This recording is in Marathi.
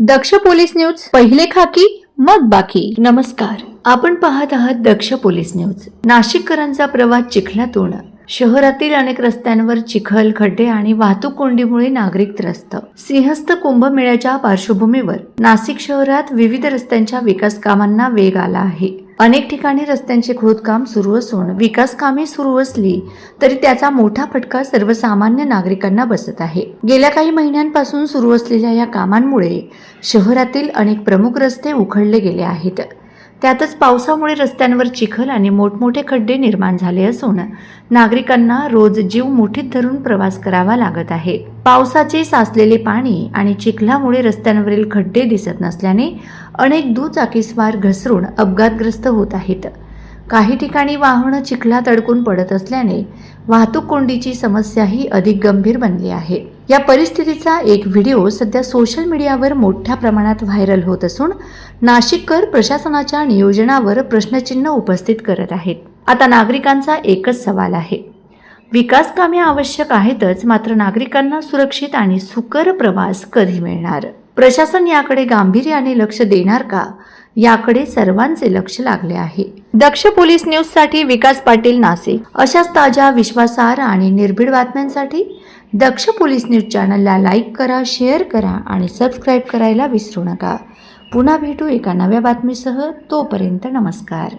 दक्ष पोलीस न्यूज, पहिले खाकी मग बाकी. नमस्कार, आपण पाहत आहात दक्ष पोलीस न्यूज. नाशिककरांचा प्रवास चिखलातून. शहरातील अनेक रस्त्यांवर चिखल, खड्डे आणि वाहतूक कोंडीमुळे नागरिक त्रस्त. सिंहस्थ कुंभमेळ्याच्या पार्श्वभूमीवर नाशिक शहरात विविध रस्त्यांच्या विकास कामांना वेग आला आहे. अनेक ठिकाणी रस्त्यांचे खोदकाम सुरू असून विकास कामे सुरू असली तरी त्याचा मोठा फटका सर्वसामान्य नागरिकांना बसत आहे. गेल्या काही महिन्यांपासून सुरू असलेल्या या कामांमुळे शहरातील अनेक प्रमुख रस्ते उखडले गेले आहेत. त्यातच पावसामुळे रस्त्यांवर चिखल आणि मोठमोठे खड्डे निर्माण झाले असून नागरिकांना रोज जीव मुठीत धरून प्रवास करावा लागत आहे. पावसाचे साचलेले पाणी आणि चिखलामुळे रस्त्यांवरील खड्डे दिसत नसल्याने अनेक दुचाकीस्वार घसरून अपघातग्रस्त होत आहेत. काही ठिकाणी वाहनं चिखलात अडकून पडत असल्याने वाहतूक कोंडीची समस्याही अधिक गंभीर बनली आहे. या परिस्थितीचा एक व्हिडिओ सध्या सोशल मीडियावर मोठ्या प्रमाणात व्हायरल होत असून नाशिककर प्रशासनाच्या नियोजनावर प्रश्नचिन्ह उपस्थित करत आहेत. आता नागरिकांचा एकच सवाल आहे, विकास कामे आवश्यक आहेतच, मात्र नागरिकांना सुरक्षित आणि सुकर प्रवास कधी मिळणार? प्रशासन याकडे गांभीर्याने लक्ष देणार का, याकडे सर्वांचे लक्ष लागले आहे. दक्ष पोलीस न्यूज साठी विकास पाटील, नाशिक. अशाच ताज्या, विश्वासार्ह आणि निर्भीड बातम्यांसाठी दक्ष पोलीस न्यूज चॅनलला लाईक करा, शेअर करा आणि सबस्क्राईब करायला विसरू नका. पुन्हा भेटू एका नव्या बातमीसह. तोपर्यंत नमस्कार.